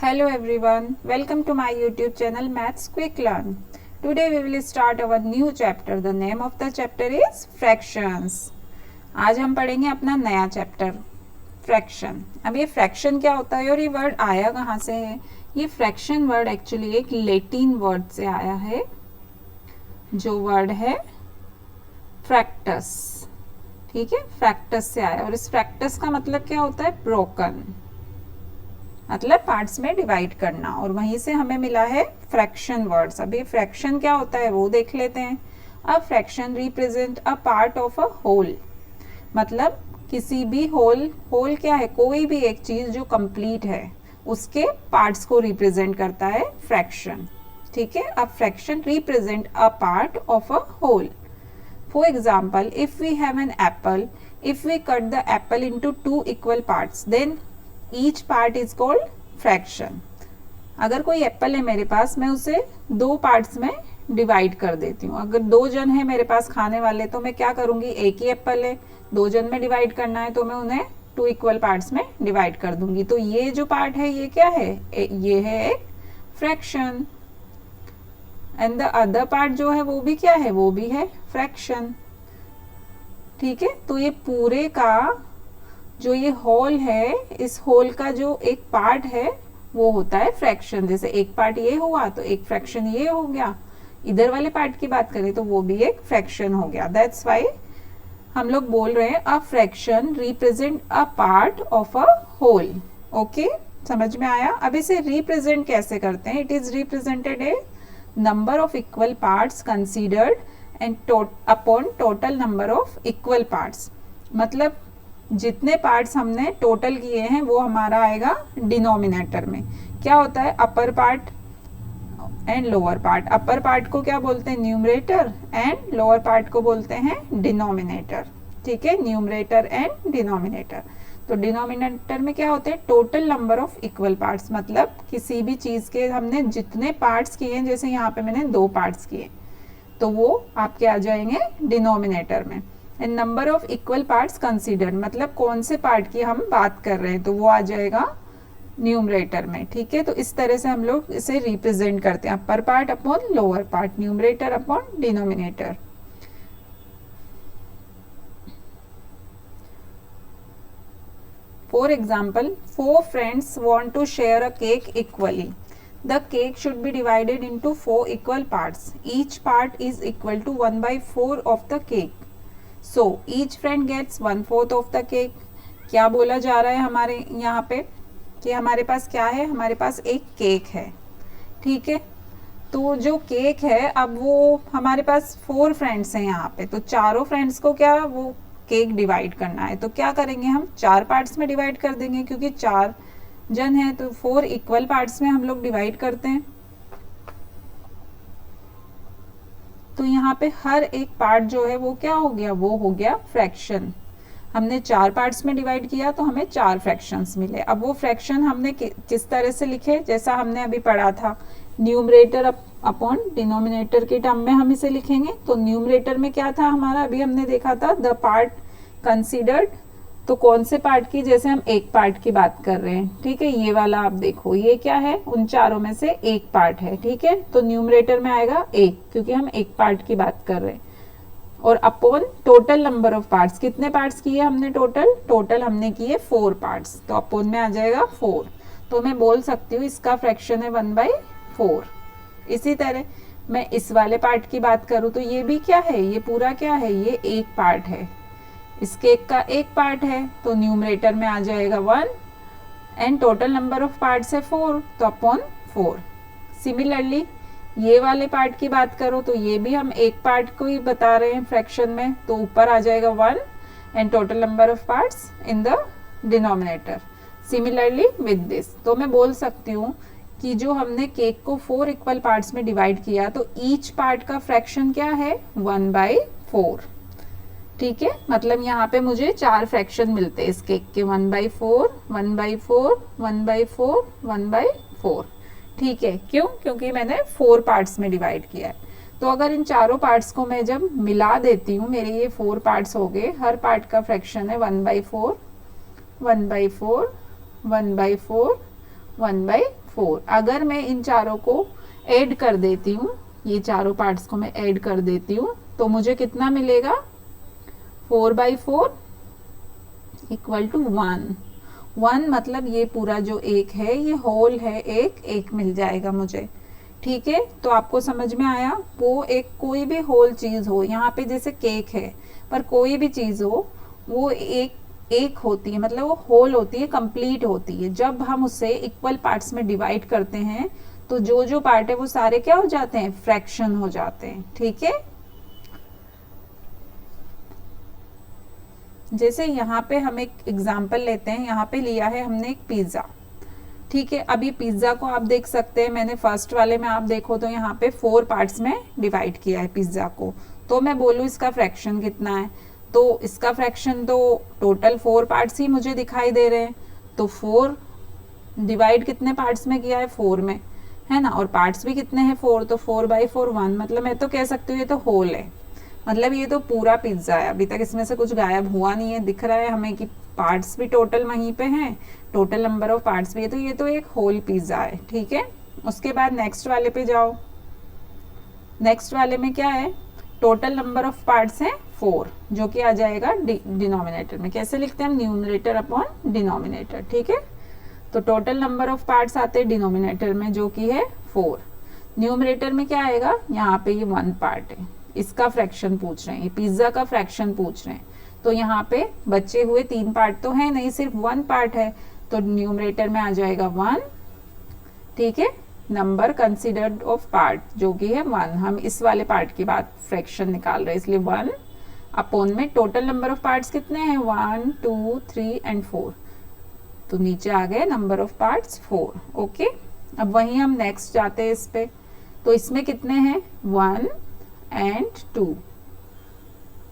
Hello everyone, welcome to my YouTube channel Maths Quick Learn. Today we will start our new chapter. The name of the chapter is Fractions. आज हम पढ़ेंगे अपना नया chapter fraction. अब ये fraction क्या होता है और ये वर्ड आया कहाँ से है? ये फ्रैक्शन वर्ड एक्चुअली एक लैटिन वर्ड से आया है जो वर्ड है फ्रैक्टस. ठीक है, फ्रैक्टस से आया और इस फ्रैक्टस का मतलब क्या होता है? ब्रोकन, मतलब पार्ट्स में डिवाइड करना. और वहीं से हमें मिला है फ्रैक्शन वर्ड्स. अभी फ्रैक्शन क्या होता है वो देख लेते हैं. A fraction represent a part of a whole, मतलब किसी भी होल क्या है? कोई भी एक चीज जो कंप्लीट है उसके पार्ट्स को रिप्रेजेंट करता है फ्रैक्शन. ठीक है, a fraction represent a part of a whole. For example, if we have an apple, if we cut the apple into 2 equal parts, then each part is called fraction. अगर कोई Apple है मेरे पास, मैं उसे 2 parts में divide कर देती हूँ. अगर 2 जन है मेरे पास खाने वाले, तो मैं क्या करूंगी? एक ही एप्पल है, 2 जन में डिवाइड करना है, तो मैं उन्हें 2 इक्वल पार्ट्स में डिवाइड कर दूंगी. तो ये जो पार्ट है ये क्या है? ये है एक fraction. And the other part जो है वो भी क्या है? वो भी है फ्रैक्शन. ठीक है, तो ये पूरे का जो ये होल है, इस होल का जो एक पार्ट है वो होता है फ्रैक्शन. जैसे एक पार्ट ये हुआ तो एक फ्रैक्शन ये हो गया. इधर वाले पार्ट की बात करें तो वो भी एक फ्रैक्शन हो गया. दैट्स वाई हम लोग बोल रहे हैं a fraction represent a part of a whole. Okay, समझ में आया? अब इसे रिप्रेजेंट कैसे करते हैं? It is represented a number of equal parts considered and upon total number of equal parts. मतलब जितने पार्ट्स हमने टोटल किए हैं वो हमारा आएगा डिनोमिनेटर में. क्या होता है? Upper part and lower part. Upper part को क्या बोलते हैं? न्यूमरेटर. एंड लोअर पार्ट को बोलते हैं डिनोमिनेटर. ठीक है, न्यूमरेटर एंड डिनोमिनेटर. तो डिनोमिनेटर में क्या होते हैं? Total number of equal parts. मतलब किसी भी चीज के हमने जितने पार्ट्स किए हैं, जैसे यहाँ पे मैंने 2 पार्ट्स किए, तो वो आपके आ जाएंगे डिनोमिनेटर में. And number of equal parts considered, मतलब कौन से पार्ट की हम बात कर रहे हैं, तो वो आ जाएगा न्यूमरेटर में. ठीक है, तो इस तरह से हम लोग इसे रिप्रेजेंट करते हैं. Upper part upon lower part, numerator upon denominator. For example, 4 friends want to share a cake equally. The cake should be divided into 4 equal parts. Each part is equal to 1/4 of the cake. So each friend gets 1/4 of the cake. क्या बोला जा रहा है हमारे यहाँ पे कि हमारे पास क्या है? हमारे पास एक केक है. ठीक है, तो जो केक है, अब वो हमारे पास 4 फ्रेंड्स हैं यहाँ पे, तो चारों फ्रेंड्स को क्या वो केक डिवाइड करना है. तो क्या करेंगे? हम 4 पार्ट्स में डिवाइड कर देंगे, क्योंकि 4 जन है तो 4 इक्वल पार्ट्स में हम लोग डिवाइड करते हैं. तो यहाँ पे हर एक पार्ट जो है वो क्या हो गया? वो हो गया फ्रैक्शन. हमने 4 पार्ट्स में डिवाइड किया तो हमें 4 फ्रैक्शंस मिले. अब वो फ्रैक्शन हमने किस तरह से लिखे? जैसा हमने अभी पढ़ा था, न्यूमरेटर अपॉन डिनोमिनेटर के टर्म में हम इसे लिखेंगे. तो न्यूमरेटर में क्या था हमारा? अभी हमने देखा था द पार्ट कंसीडर्ड. तो कौन से पार्ट की? जैसे हम एक पार्ट की बात कर रहे हैं. ठीक है, ये वाला आप देखो, ये क्या है? उन चारों में से एक पार्ट है. ठीक है, तो न्यूमरेटर में आएगा 1, क्योंकि हम एक पार्ट की बात कर रहे हैं. और upon total number of parts, कितने पार्ट्स किए हमने टोटल हमने किए 4 पार्ट्स, तो अपॉन में आ जाएगा 4. तो मैं बोल सकती हूँ इसका फ्रैक्शन है 1/4. इसी तरह मैं इस वाले पार्ट की बात करूँ तो ये भी क्या है? ये पूरा क्या है? ये एक पार्ट है. इस केक का एक पार्ट है, तो न्यूमरेटर में आ जाएगा 1 and total number of parts है 4, तो अपॉन 4. सिमिलरली ये वाले पार्ट की बात करो तो ये भी हम एक पार्ट को ही बता रहे हैं फ्रैक्शन में, तो ऊपर आ जाएगा 1 and total number of parts in the denominator. Similarly with this, तो मैं बोल सकती हूँ कि जो हमने केक को 4 इक्वल पार्ट्स में डिवाइड किया, तो ईच पार्ट का फ्रैक्शन क्या है? 1/4. ठीक है, मतलब यहाँ पे मुझे 4 फ्रैक्शन मिलते हैं इस केक के, 1/4, 1/4, 1/4, 1/4. ठीक है, क्यों? क्योंकि मैंने 4 पार्ट्स में डिवाइड किया है. तो अगर इन चारों पार्ट्स को मैं जब मिला देती हूँ, मेरे ये 4 पार्ट्स हो गए, हर पार्ट का फ्रैक्शन है 1/4, 1/4, 1/4, 1/4, 4। अगर मैं इन चारों को ऐड कर देती हूँ, ये चारों पार्ट्स को मैं ऐड कर देती हूँ, तो मुझे कितना मिलेगा, 4/4 इक्वल टू 1। 1 मतलब ये पूरा जो एक है ये होल है, एक मिल जाएगा मुझे। ठीक है, तो आपको समझ में आया। वो एक कोई भी होल चीज हो, यहाँ पे जैसे केक है, पर कोई भी चीज हो वो एक होती है, मतलब वो होल होती है, कंप्लीट होती है। जब हम उसे इक्वल पार्ट्स में डिवाइड करते हैं तो जो जो पार्ट है वो सारे क्या हो जाते हैं, फ्रैक्शन हो जाते हैं। ठीक है, जैसे यहाँ पे हम एक एग्जाम्पल लेते हैं, यहाँ पे लिया है हमने एक पिज्जा। ठीक है, अब ये पिज्जा को आप देख सकते हैं, मैंने फर्स्ट वाले में आप देखो तो यहाँ पे 4 पार्ट्स में डिवाइड किया है पिज्जा को। तो मैं बोलूँ इसका फ्रैक्शन कितना है, तो इसका फ्रैक्शन तो टोटल 4 पार्ट्स ही मुझे दिखाई दे रहे हैं। तो 4 डिवाइड कितने पार्ट्स में किया है, 4 में, है ना, और पार्ट्स भी कितने हैं, 4, तो 4/4 1। मतलब मैं तो कह सकती हूँ ये तो होल है, मतलब ये तो पूरा पिज्जा है। अभी तक इसमें से कुछ गायब हुआ नहीं है, दिख रहा है हमें कि पार्ट्स भी टोटल वहीं पे हैं, टोटल नंबर ऑफ पार्ट्स भी है, तो ये तो एक होल पिज्जा है। ठीक है, उसके बाद नेक्स्ट वाले पे जाओ। नेक्स्ट वाले में क्या है, टोटल नंबर ऑफ पार्ट्स हैं 4, जो कि आ जाएगा डिनोमिनेटर में। कैसे लिखते हैं हम, न्यूमरेटर अपॉन डिनोमिनेटर। ठीक है, तो टोटल नंबर ऑफ पार्ट्स आते हैं डिनोमिनेटर में, जो कि है 4। न्यूमरेटर में क्या आएगा, यहाँ पे ये 1 पार्ट है, इसका फ्रैक्शन पूछ रहे हैं, ये पिज्जा का फ्रैक्शन पूछ रहे हैं। तो यहाँ पे बचे हुए 3 पार्ट तो है नहीं, सिर्फ 1 पार्ट है, तो न्यूमरेटर में आ जाएगा 1। ठीक है, नंबर कंसिडर्ड ऑफ पार्ट जो कि है 1, हम इस वाले पार्ट की बात फ्रैक्शन निकाल रहे हैं, इसलिए 1 अपॉन में टोटल नंबर ऑफ पार्ट्स कितने हैं, 1 2 3 एंड 4, तो नीचे आ गए नंबर ऑफ पार्ट्स 4। ओके, अब वहीं हम नेक्स्ट जाते हैं इस पे, तो इसमें कितने हैं, 1 एंड 2,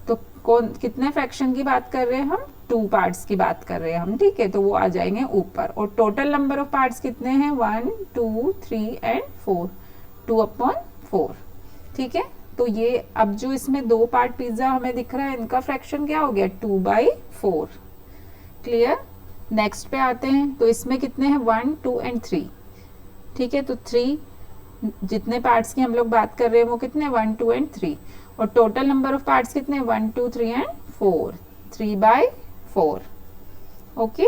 तो कौन कितने फ्रैक्शन की बात कर रहे हैं हम, 2 पार्ट्स की बात कर रहे हैं हम। ठीक है, तो वो आ जाएंगे ऊपर, और टोटल नंबर ऑफ पार्ट्स कितने हैं, 1 2 3 एंड 4, 2/4। ठीक है, तो ये अब जो इसमें 2 पार्ट पिज्जा हमें दिख रहा है, इनका फ्रैक्शन क्या हो गया, 2/4। क्लियर, नेक्स्ट पे आते हैं, तो इसमें कितने हैं, 1 2 एंड 3। ठीक है, तो 3 जितने पार्ट्स की हम लोग बात कर रहे हैं वो कितने, 1 2 एंड 3, और टोटल नंबर ऑफ पार्ट्स कितने, 1 2 3 एंड 4, 3/4। ओके,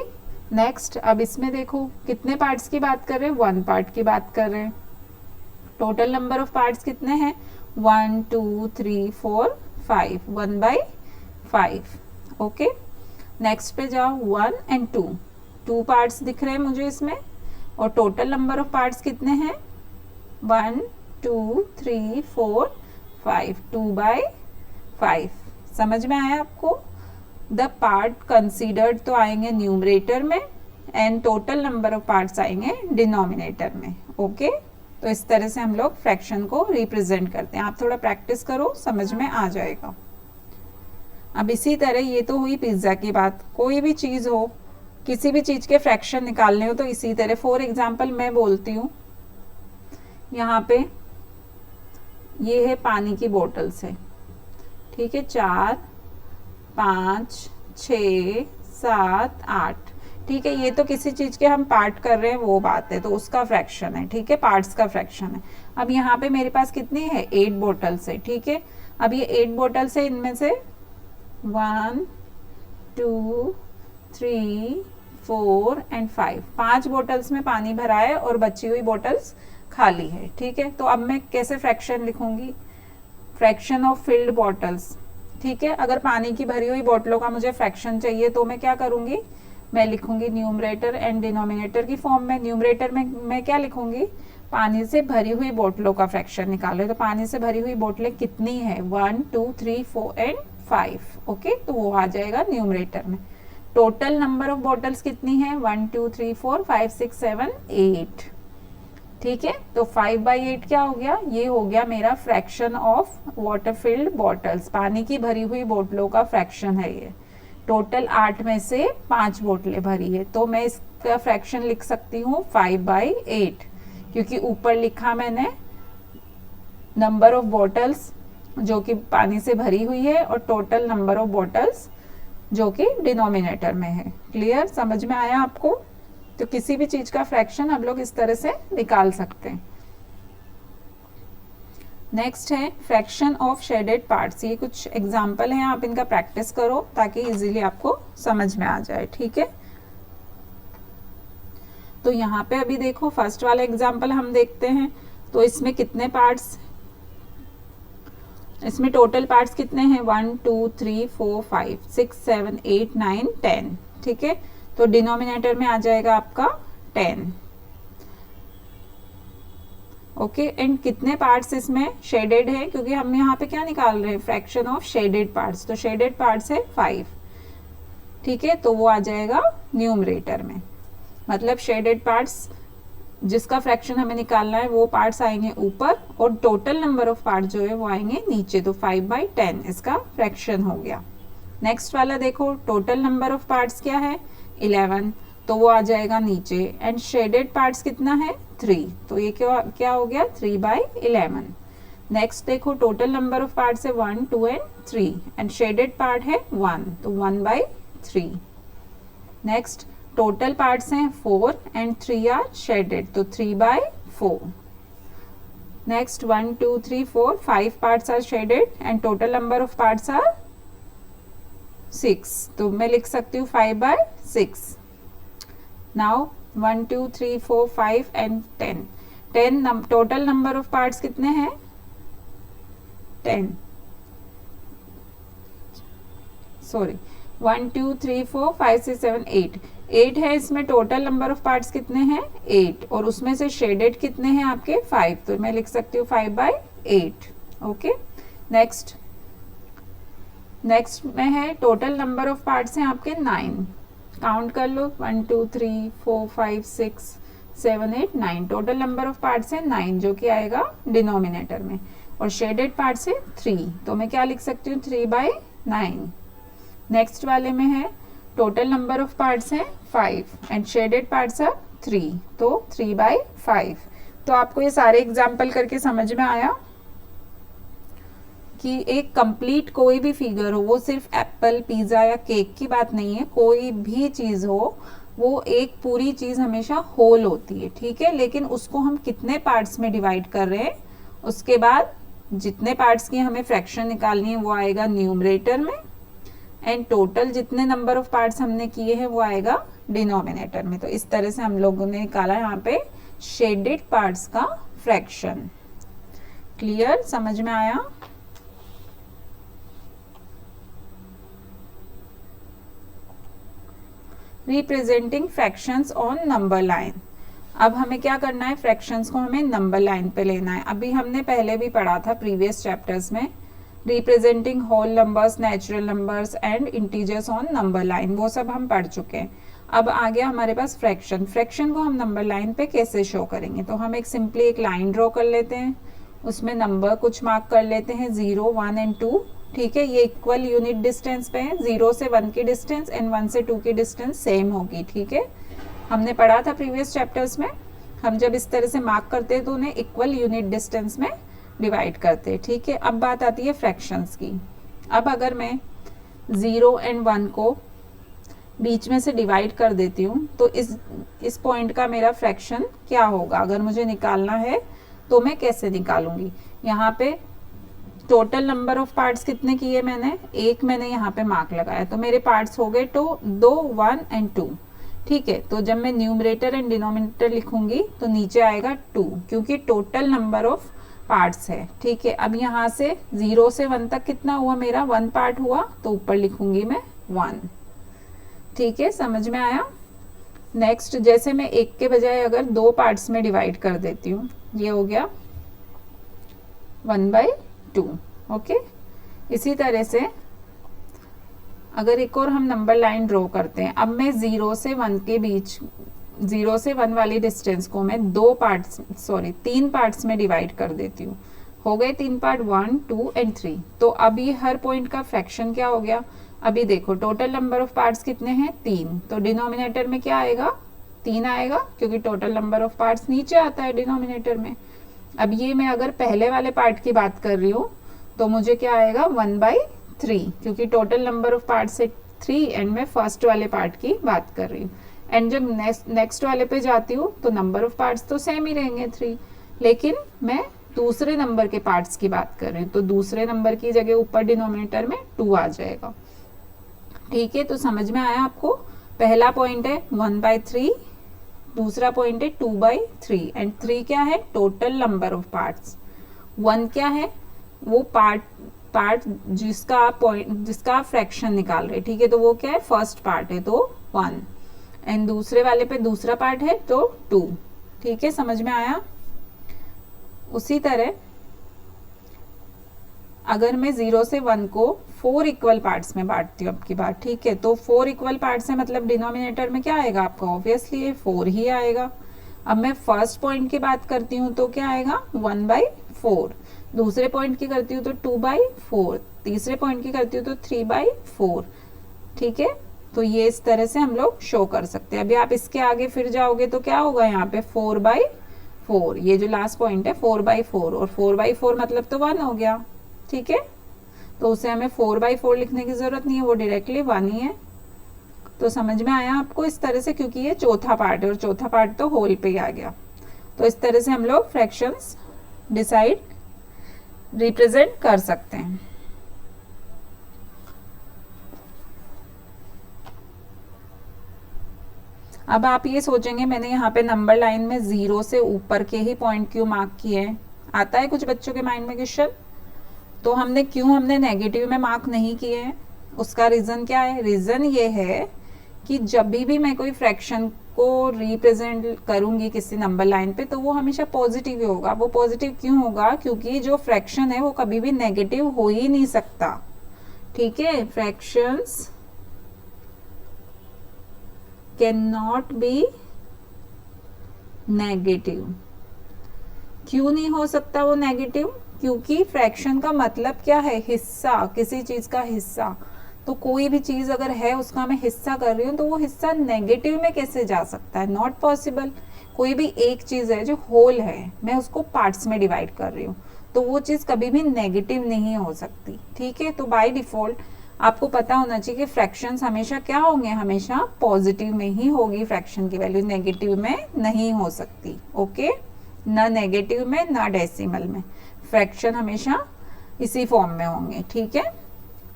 नेक्स्ट अब इसमें देखो कितने पार्ट्स की बात कर रहे हैं, 1 पार्ट की बात कर रहे हैं। टोटल नंबर ऑफ पार्ट्स कितने हैं, 1 2 3 4 5, 1/5। ओके, नेक्स्ट पे जाओ, 1 एंड 2, 2 पार्ट्स दिख रहे हैं मुझे इसमें, और टोटल नंबर ऑफ पार्ट्स कितने हैं, 1 2 3 4 5, 2/5। समझ में आया आपको। द पार्ट कंसीडर्ड तो आएंगे न्यूमरेटर में, and total number of parts आएंगे डिनोमिनेटर में। ओके, तो इस तरह से हम लोग फ्रैक्शन को रिप्रेजेंट करते हैं। आप थोड़ा प्रैक्टिस करो, समझ में आ जाएगा। अब इसी तरह, ये तो हुई पिज्जा की बात, कोई भी चीज हो, किसी भी चीज के फ्रैक्शन निकालने हो तो इसी तरह। फॉर एग्जाम्पल मैं बोलती हूँ, यहाँ पे ये है पानी की बोतल से, ठीक है, 4 5 6 7 8। ठीक है, ये तो किसी चीज के हम पार्ट कर रहे हैं वो बात है, तो उसका फ्रैक्शन है। ठीक है, पार्ट्स का फ्रैक्शन है। अब यहाँ पे मेरे पास कितनी है, 8 बोतल्स है। ठीक है, अब ये 8 बोतल्स है, इनमें से 1 2 3 4 एंड 5, 5 बोतल्स में पानी भरा है और बची हुई बोतल्स खाली है। ठीक है, तो अब मैं कैसे फ्रैक्शन लिखूंगी, फ्रैक्शन ऑफ फिल्ड बॉटल्स। ठीक है, अगर पानी की भरी हुई बोतलों का मुझे फ्रैक्शन चाहिए तो मैं क्या करूंगी, मैं लिखूंगी न्यूमरेटर एंड डिनोमिनेटर की फॉर्म में। न्यूमरेटर में मैं क्या लिखूंगी, पानी से भरी हुई बोतलों का फ्रैक्शन निकालो। तो पानी से भरी हुई बोतलें कितनी है, 1 2 3 4 एंड 5। ओके, तो वो आ जाएगा न्यूमरेटर में। टोटल नंबर ऑफ बोतल्स कितनी है, 1 2 3 4 5 6 7 8। ठीक है, तो 5/8 क्या हो गया, ये हो गया मेरा fraction of water field bottles. पानी की भरी हुई बोतलों का फ्रैक्शन है ये। टोटल 8 में से 5 बोतलें भरी है, तो मैं इसका फ्रैक्शन लिख सकती हूँ 5/8, क्योंकि ऊपर लिखा मैंने नंबर ऑफ बॉटल्स जो कि पानी से भरी हुई है, और टोटल नंबर ऑफ बॉटल्स जो कि डिनोमिनेटर में है। क्लियर, समझ में आया आपको। तो किसी भी चीज का फ्रैक्शन आप लोग इस तरह से निकाल सकते हैं। नेक्स्ट है फ्रैक्शन ऑफ शेडेड पार्ट्स। ये कुछ एग्जाम्पल हैं, आप इनका प्रैक्टिस करो ताकि इजीली आपको समझ में आ जाए, ठीक है। तो यहाँ पे अभी देखो फर्स्ट वाला एग्जाम्पल हम देखते हैं। तो इसमें कितने पार्ट्स, इसमें टोटल पार्ट्स कितने हैं, 1 2 3 4 5 6 7 8 9 10, ठीक है। तो डिनोमिनेटर में आ जाएगा आपका 10, ओके। एंड कितने पार्ट्स इसमें शेडेड है, क्योंकि हम यहाँ पे क्या निकाल रहे हैं, फ्रैक्शन ऑफ शेडेड पार्ट्स। तो शेडेड पार्ट्स है 5, ठीक है। तो वो आ जाएगा न्यूमरेटर में, मतलब शेडेड पार्ट्स जिसका फ्रैक्शन हमें निकालना है वो पार्ट्स आएंगे ऊपर और टोटल नंबर ऑफ पार्ट जो है वो आएंगे नीचे। तो 5/10 इसका फ्रैक्शन हो गया। नेक्स्ट वाला देखो, टोटल नंबर ऑफ पार्ट्स क्या है 11, तो वो आ जाएगा नीचे। एंड शेडेड पार्ट्स कितना है 3, तो ये क्या हो गया 3/11। नेक्स्ट देखो टोटल नंबर ऑफ पार्ट्स है 1 2 एंड 3 एंड शेडेड पार्ट है 1, तो 1/3। नेक्स्ट टोटल पार्ट्स हैं 4 एंड 3 आर शेडेड, तो 3/4। Next 1 2 3 4 5 parts are shaded and total number of parts are 6, तो मैं लिख सकती हूँ 5/6। Now 1 2 3 4 5 and 10 total number of parts कितने हैं 10, सॉरी 1 2 3 4 5 6 7 8 है। इसमें टोटल नंबर ऑफ पार्ट्स कितने हैं 8 और उसमें से शेडेड कितने हैं आपके 5, तो मैं लिख सकती हूँ 5/8, ओके। नेक्स्ट में है टोटल नंबर ऑफ पार्ट्स हैं आपके 9, काउंट कर लो 1 2 3 4 5 6 7 8 9, टोटल नंबर ऑफ पार्ट्स है 9 जो कि आएगा डिनोमिनेटर में, और शेडेड पार्ट्स है 3, तो मैं क्या लिख सकती हूँ 3/9। नेक्स्ट वाले में है टोटल नंबर ऑफ पार्ट्स हैं 5 एंड शेडेड पार्ट्स आर 3, तो 3/5। तो आपको ये सारे एग्जाम्पल करके समझ में आया कि एक कंप्लीट कोई भी फिगर हो, वो सिर्फ एप्पल पिज्जा या केक की बात नहीं है, कोई भी चीज हो वो एक पूरी चीज हमेशा होल होती है, ठीक है। लेकिन उसको हम कितने पार्ट्स में डिवाइड कर रहे हैं, उसके बाद जितने पार्ट्स की हमें फ्रैक्शन निकालनी है वो आएगा न्यूमरेटर में एंड टोटल जितने नंबर ऑफ पार्ट्स हमने किए हैं वो आएगा डिनोमिनेटर में। तो इस तरह से हम लोगों ने निकाला यहाँ पे शेडेड पार्ट्स का फ्रैक्शन। क्लियर, समझ में आया? Representing fractions on number line. अब हमें क्या करना है, फ्रैक्शंस को हमें नंबर लाइन पे लेना है। अभी हमने पहले भी पढ़ा था प्रीवियस चैप्टर्स में, representing whole numbers, natural numbers and integers on number line, वो सब हम पढ़ चुके हैं। अब आ गया हमारे पास फ्रैक्शन। फ्रैक्शन को हम नंबर लाइन पे कैसे शो करेंगे, तो हम सिंपली एक लाइन ड्रॉ कर लेते हैं, उसमें नंबर कुछ मार्क कर लेते हैं 0 1 एंड 2, ठीक है। ये इक्वल यूनिट डिस्टेंस पे है, 0 से 1 की डिस्टेंस एंड 1 से 2 की डिस्टेंस सेम होगी, ठीक है। हमने पढ़ा था प्रीवियस चैप्टर्स में, हम जब इस तरह से मार्क करते हैं तो उन्हें इक्वल यूनिट डिस्टेंस में डिवाइड करते हैं, ठीक है। अब बात आती है फ्रैक्शंस की। अब अगर मैं 0 एंड 1 को बीच में से डिवाइड कर देती हूँ तो इस पॉइंट का मेरा फ्रैक्शन क्या होगा, अगर मुझे निकालना है तो मैं कैसे निकालूंगी। यहाँ पे टोटल नंबर ऑफ पार्ट्स कितने किए मैंने, एक मैंने यहाँ पे मार्क लगाया, तो मेरे पार्ट्स हो गए तो 2 1 एंड 2, ठीक है। तो जब मैं न्यूमरेटर एंड डिनोमिनेटर लिखूंगी तो नीचे आएगा 2, क्योंकि टोटल नंबर ऑफ पार्ट्स है, ठीक है। अब यहाँ से 0 से 1 तक कितना हुआ, मेरा 1 पार्ट हुआ, तो ऊपर लिखूंगी मैं 1, ठीक है। समझ में आया? नेक्स्ट, जैसे मैं एक के बजाय अगर 2 पार्ट्स में डिवाइड कर देती हूँ, ये हो गया 1/2, ओके। इसी तरह से अगर एक और हम नंबर लाइन ड्रॉ करते हैं, अब मैं 0 से 1 के बीच, 0 से 1 वाली डिस्टेंस को मैं 3 पार्ट्स में डिवाइड कर देती हूँ, हो गए 3 पार्ट 1 2 एंड 3। तो अभी हर पॉइंट का फ्रैक्शन क्या हो गया, अभी देखो टोटल नंबर ऑफ पार्ट्स कितने हैं 3, तो डिनोमिनेटर में क्या आएगा 3 आएगा, क्योंकि टोटल नंबर ऑफ पार्ट्स नीचे आता है डिनोमिनेटर में। अब ये मैं अगर पहले वाले पार्ट की बात कर रही हूँ तो मुझे क्या आएगा 1/3, क्योंकि टोटल नंबर ऑफ पार्ट्स है 3 एंड मैं फर्स्ट वाले पार्ट की बात कर रही हूँ। एंड जब नेक्स्ट वाले पे जाती हूँ तो नंबर ऑफ पार्ट्स तो सेम ही रहेंगे 3, लेकिन मैं दूसरे नंबर के पार्ट्स की बात कर रही हूँ, तो दूसरे नंबर की जगह ऊपर डिनोमिनेटर में 2 आ जाएगा। ठीक है, तो समझ में आया आपको? पहला पॉइंट है 1/3, दूसरा पॉइंट है 2/3 एंड 3 क्या है? Total number of parts. 1 क्या है? वो पार्ट जिसका आप फ्रैक्शन निकाल रहे, ठीक है, तो वो क्या है? फर्स्ट पार्ट है तो 1 एंड दूसरे वाले पे दूसरा पार्ट है तो 2। ठीक है, समझ में आया? उसी तरह अगर मैं 0 से 1 को 4 इक्वल पार्ट्स में बांटती हूँ, अब की बात, ठीक है, तो 4 इक्वल पार्ट्स है, मतलब डिनोमिनेटर में क्या आएगा आपका? ऑब्वियसली ये 4 ही आएगा। अब मैं फर्स्ट पॉइंट की बात करती हूँ तो क्या आएगा? 1/4। दूसरे पॉइंट की करती हूँ तो 2/4, तीसरे पॉइंट की करती हूँ तो 3/4। ठीक है, तो ये इस तरह से हम लोग शो कर सकते हैं। अभी आप इसके आगे फिर जाओगे तो क्या होगा? यहाँ पे 4/4, ये जो लास्ट पॉइंट है 4/4, और 4/4 मतलब तो 1 हो गया। ठीक है, तो उसे हमें 4/4 लिखने की जरूरत नहीं है, वो डायरेक्टली 1 ही है। तो समझ में आया आपको? इस तरह से, क्योंकि ये चौथा पार्ट है और चौथा पार्ट तो होल पे ही आ गया। तो इस तरह से हम लोग फ्रैक्शंस रिप्रेजेंट कर सकते हैं। अब आप ये सोचेंगे मैंने यहाँ पे नंबर लाइन में 0 से ऊपर के ही पॉइंट क्यों मार्क किए हैं? आता है कुछ बच्चों के माइंड में क्वेश्चन। तो हमने नेगेटिव में मार्क नहीं किए हैं, उसका रीज़न क्या है? रीज़न ये है कि जब भी मैं कोई फ्रैक्शन को रिप्रेजेंट करूंगी किसी नंबर लाइन पे तो वो हमेशा पॉजिटिव ही होगा। वो पॉजिटिव क्यों होगा? क्योंकि जो फ्रैक्शन है वो कभी भी नेगेटिव हो ही नहीं सकता। ठीक है, fractions can not be negative. क्यों नहीं हो सकता वो नेगेटिव? क्योंकि फ्रैक्शन का मतलब क्या है? हिस्सा, किसी चीज का हिस्सा। तो कोई भी चीज अगर है उसका मैं हिस्सा कर रही हूँ तो वो हिस्सा नेगेटिव में कैसे जा सकता है? Not possible. कोई भी एक चीज है जो होल है, मैं उसको पार्ट्स में डिवाइड कर रही हूँ, तो वो चीज कभी भी नेगेटिव नहीं हो सकती। ठीक है, तो बाय डिफॉल्ट आपको पता होना चाहिए कि फ्रैक्शंस हमेशा क्या होंगे? हमेशा पॉजिटिव में ही होगी फ्रैक्शन की वैल्यू, नेगेटिव में नहीं हो सकती। ओके, ना नेगेटिव में ना डेसिमल में, फ्रैक्शन हमेशा इसी फॉर्म में होंगे। ठीक है,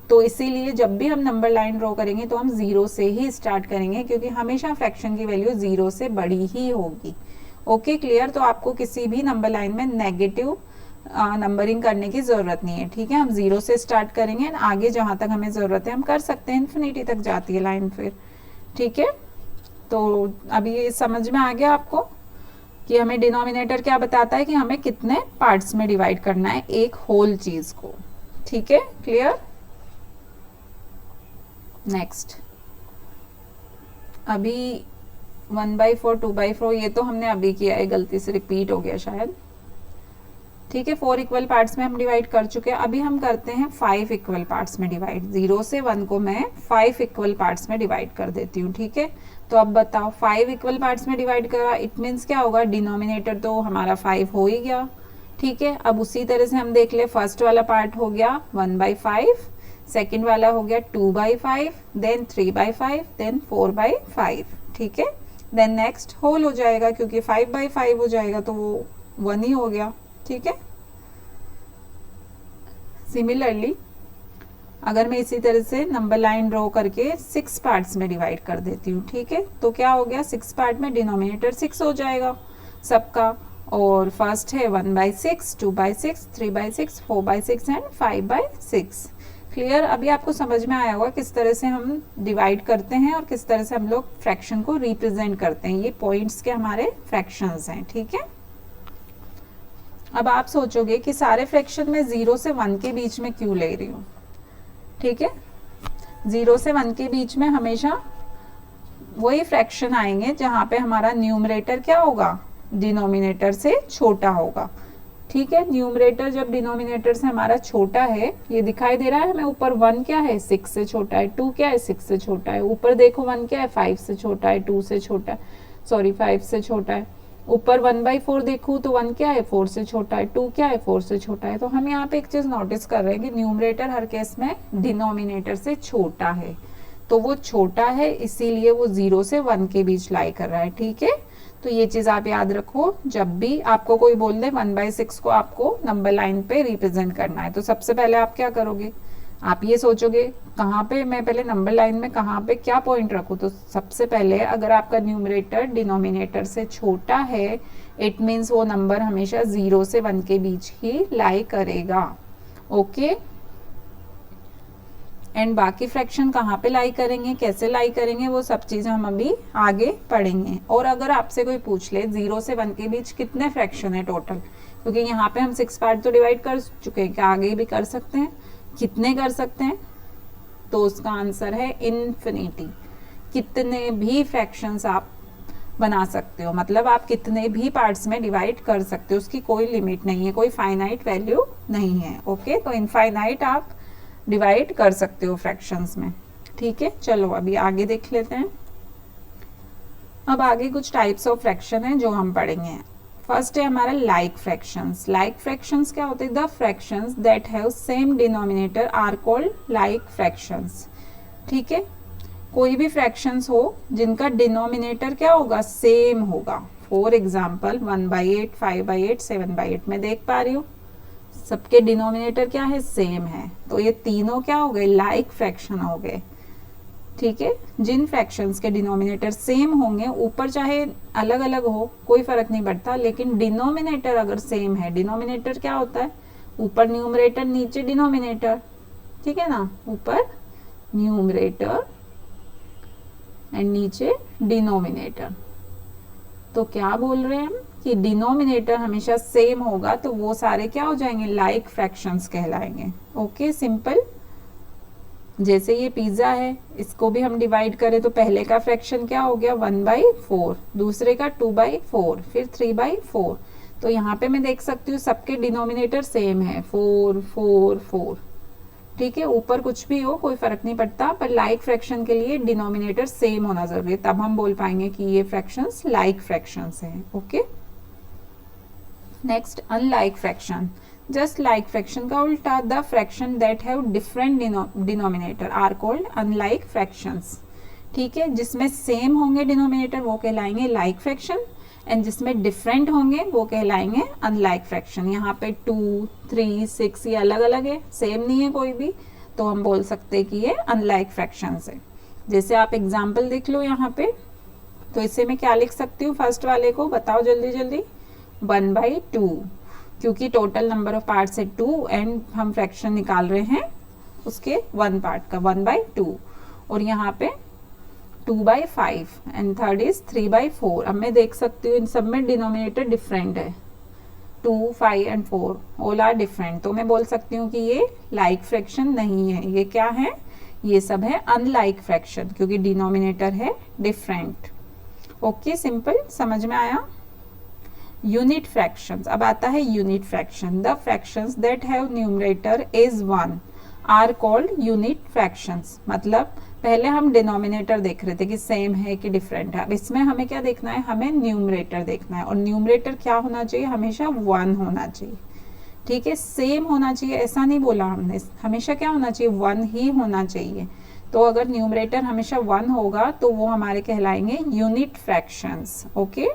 तो इसीलिए जब भी हम नंबर लाइन ड्रॉ करेंगे तो हम 0 से ही स्टार्ट करेंगे, क्योंकि हमेशा फ्रैक्शन की वैल्यू 0 से बड़ी ही होगी। Okay, clear? तो आपको किसी भी नंबर लाइन में नेगेटिव नंबरिंग करने की जरूरत नहीं है। ठीक है, हम 0 से स्टार्ट करेंगे, आगे जहां तक हमें जरूरत है हम कर सकते हैं, इन्फिनिटी तक जाती है लाइन फिर। ठीक है, तो अभी ये समझ में आ गया आपको कि हमें डिनोमिनेटर क्या बताता है कि हमें कितने पार्ट्स में डिवाइड करना है एक होल चीज को। ठीक है, क्लियर? नेक्स्ट, अभी 1/4 2/4 ये तो हमने अभी किया है, गलती से रिपीट हो गया शायद। ठीक है, 4 इक्वल पार्ट्स में हम डिवाइड कर चुके हैं। अभी हम करते हैं 5 इक्वल पार्ट्स में डिवाइड। 0 से 1 को मैं 5 इक्वल पार्ट्स में डिवाइड कर देती हूँ। ठीक है, तो अब बताओ 5 इक्वल पार्ट्स में डिवाइड करा, इट मीन्स क्या होगा? डिनोमिनेटर तो हमारा 5 हो ही गया। ठीक है, अब उसी तरह से हम देख ले, फर्स्ट वाला पार्ट हो गया 1/5, सेकेंड वाला हो गया 2/5, देन 3/5, देन 4/5। ठीक है, देन नेक्स्ट होल हो जाएगा, क्योंकि 5/5 हो जाएगा तो वो 1 ही हो गया। ठीक है, सिमिलरली अगर मैं इसी तरह से नंबर लाइन ड्रॉ करके 6 पार्ट्स में डिवाइड कर देती हूँ, ठीक है, तो क्या हो गया? 6 पार्ट में डिनोमिनेटर 6 हो जाएगा सबका, और फर्स्ट है 1/6, 2/6, 3/6, 4/6 एंड 5/6। क्लियर? अभी आपको समझ में आया होगा किस तरह से हम डिवाइड करते हैं और किस तरह से हम लोग फ्रैक्शन को रिप्रेजेंट करते हैं। ये पॉइंट्स के हमारे फ्रैक्शंस हैं। ठीक है, अब आप सोचोगे कि सारे फ्रैक्शन में 0 से 1 के बीच में क्यों ले रही हूँ? ठीक है, 0 से 1 के बीच में हमेशा वही फ्रैक्शन आएंगे जहां पे हमारा न्यूमरेटर क्या होगा? डिनोमिनेटर से छोटा होगा। ठीक है, न्यूमरेटर जब डिनोमिनेटर से हमारा छोटा है, ये दिखाई दे रहा है हमें ऊपर, 1 क्या है? 6 से छोटा है, 2 क्या है? 6 से छोटा है, ऊपर देखो 1 क्या है? 5 से छोटा है, 2 से छोटा है, सॉरी 5 से छोटा है, ऊपर 1/4 देखूं तो 1 क्या है? 4 से छोटा है, 2 क्या है? 4 से छोटा है। तो हम यहाँ पे एक चीज नोटिस कर रहे हैं कि न्यूमरेटर हर केस में डिनोमिनेटर से छोटा है। तो वो छोटा है, इसीलिए वो 0 से 1 के बीच लाई कर रहा है। ठीक है, तो ये चीज आप याद रखो, जब भी आपको कोई बोल दे 1/6 को आपको नंबर लाइन पे रिप्रेजेंट करना है, तो सबसे पहले आप क्या करोगे, आप ये सोचोगे कहाँ पे मैं पहले नंबर लाइन में कहाँ पे क्या पॉइंट रखूँ। तो सबसे पहले अगर आपका न्यूमरेटर डिनोमिनेटर से छोटा है, इट मीन्स वो नंबर हमेशा 0 से 1 के बीच ही लाई करेगा। ओके, एंड बाकी फ्रैक्शन कहाँ पे लाई करेंगे, कैसे लाई करेंगे, वो सब चीज़ हम अभी आगे पढ़ेंगे। और अगर आपसे कोई पूछ ले 0 से 1 के बीच कितने फ्रैक्शन है टोटल, क्योंकि यहाँ पे हम 6 पार्ट तो डिवाइड कर चुके हैं, क्या आगे भी कर सकते हैं, कितने कर सकते हैं, तो उसका आंसर है इन्फिनिटी। कितने भी फ्रैक्शंस आप बना सकते हो, मतलब आप कितने भी पार्ट्स में डिवाइड कर सकते हो, उसकी कोई लिमिट नहीं है, कोई फाइनाइट वैल्यू नहीं है। ओके, तो इनफाइनाइट आप डिवाइड कर सकते हो फ्रैक्शंस में। ठीक है, चलो अभी आगे देख लेते हैं। अब आगे कुछ टाइप्स ऑफ फ्रैक्शन है जो हम पढ़ेंगे। फर्स्ट है हमारा लाइक फ्रैक्शंस। लाइक फ्रैक्शंस क्या होते हैं, the fractions that have same denominator are called like fractions. ठीक है, कोई भी फ्रैक्शंस हो जिनका डिनोमिनेटर क्या होगा, सेम होगा। फॉर एग्जाम्पल 1/8, 5/8, 7/8 में देख पा रही हूँ सबके डिनोमिनेटर क्या है, सेम है, तो ये तीनों क्या हो गए, लाइक फ्रैक्शन हो गए। ठीक है, जिन फ्रैक्शंस के डिनोमिनेटर सेम होंगे, ऊपर चाहे अलग अलग हो कोई फर्क नहीं पड़ता, लेकिन डिनोमिनेटर अगर सेम है, डिनोमिनेटर क्या होता है, ऊपर न्यूमरेटर नीचे डिनोमिनेटर, ठीक है ना, ऊपर न्यूमरेटर एंड नीचे डिनोमिनेटर। तो क्या बोल रहे हैं हम कि डिनोमिनेटर हमेशा सेम होगा, तो वो सारे क्या हो जाएंगे, लाइक फ्रैक्शंस कहलाएंगे। Okay, simple. जैसे ये पिज्जा है, इसको भी हम डिवाइड करें तो पहले का फ्रैक्शन क्या हो गया, 1/4, दूसरे का 2/4, फिर 3/4। तो यहाँ पे मैं देख सकती हूँ सबके डिनोमिनेटर सेम है, 4 4 4। ठीक है, ऊपर कुछ भी हो कोई फर्क नहीं पड़ता, पर लाइक फ्रैक्शन के लिए डिनोमिनेटर सेम होना जरूरी है, तब हम बोल पाएंगे कि ये फ्रैक्शंस लाइक फ्रैक्शंस हैं। Okay, next unlike fraction. Just like fraction का उल्टा, the fraction that have different denominator are called unlike fractions. ठीक है, जिसमें सेम होंगे डिनोमिनेटर वो कहलाएंगे लाइक फ्रैक्शन, एंड जिसमें डिफरेंट होंगे वो कहलाएंगे अनलाइक फ्रैक्शन। यहाँ पे 2, 3, 6 ये अलग अलग है, सेम नहीं है कोई भी, तो हम बोल सकते हैं कि ये अनलाइक फ्रैक्शंस है। जैसे आप एग्जाम्पल देख लो यहाँ पे, तो इसे मैं क्या लिख सकती हूँ, फर्स्ट वाले को बताओ जल्दी जल्दी, 1/2, क्योंकि टोटल नंबर ऑफ पार्ट्स है 2 एंड हम फ्रैक्शन निकाल रहे हैं उसके 1 पार्ट का, 1/2। और यहाँ पे 2/5 एंड थर्ड इज 3/4। अब मैं देख सकती हूँ इन सब में डिनोमिनेटर डिफरेंट है, 2, 5 एंड 4 ऑल आर डिफरेंट, तो मैं बोल सकती हूँ कि ये लाइक फ्रैक्शन नहीं है, ये क्या है, ये सब है अनलाइक फ्रैक्शन, क्योंकि डिनोमिनेटर है डिफरेंट। ओके, सिंपल, समझ में आया। यूनिट फ्रैक्शंस, अब आता है unit fraction. The fractions that have numerator is 1 are called unit fractions. मतलब पहले हम डिनोमिनेटर देख रहे थे कि सेम है कि डिफरेंट है, अब इसमें हमें क्या देखना है, हमें न्यूमरेटर देखना है, और न्यूमरेटर क्या होना चाहिए, हमेशा 1 होना चाहिए। ठीक है, सेम होना चाहिए ऐसा नहीं बोला हमने, हमेशा क्या होना चाहिए, 1 ही होना चाहिए। तो अगर न्यूमरेटर हमेशा 1 होगा तो वो हमारे कहलाएंगे यूनिट फ्रैक्शंस। ओके,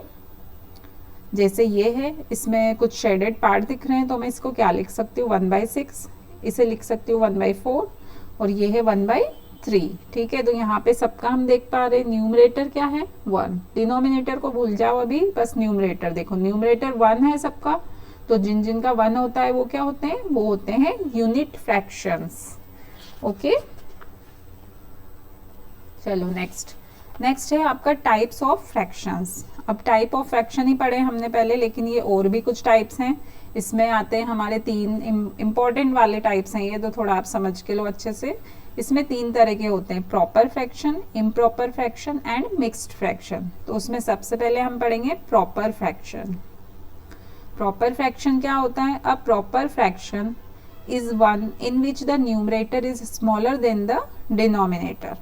जैसे ये है, इसमें कुछ शेडेड पार्ट दिख रहे हैं, तो मैं इसको क्या लिख सकती हूँ, 1/6, इसे लिख सकती हूँ 1/4, और ये है 1/3। ठीक है, तो यहाँ पे सबका हम देख पा रहे हैं, न्यूमरेटर क्या है, 1, डिनोमिनेटर को भूल जाओ अभी, बस न्यूमरेटर देखो, न्यूमरेटर 1 है सबका, तो जिन जिन का 1 होता है वो क्या होते हैं, वो होते हैं यूनिट फ्रैक्शंस। ओके, चलो नेक्स्ट है आपका टाइप्स ऑफ फ्रैक्शंस। अब टाइप ऑफ फ्रैक्शन ही पढ़े हमने पहले, लेकिन ये और भी कुछ टाइप्स हैं, इसमें आते हैं हमारे 3 इम्पॉर्टेंट वाले टाइप्स हैं ये, तो थोड़ा आप समझ के लो अच्छे से। इसमें 3 तरह के होते हैं, proper fraction, improper fraction and mixed fraction. तो उसमें सबसे पहले हम पढ़ेंगे प्रॉपर फ्रैक्शन। प्रॉपर फ्रैक्शन क्या होता है, अ proper fraction is one in which the numerator is smaller than the denominator.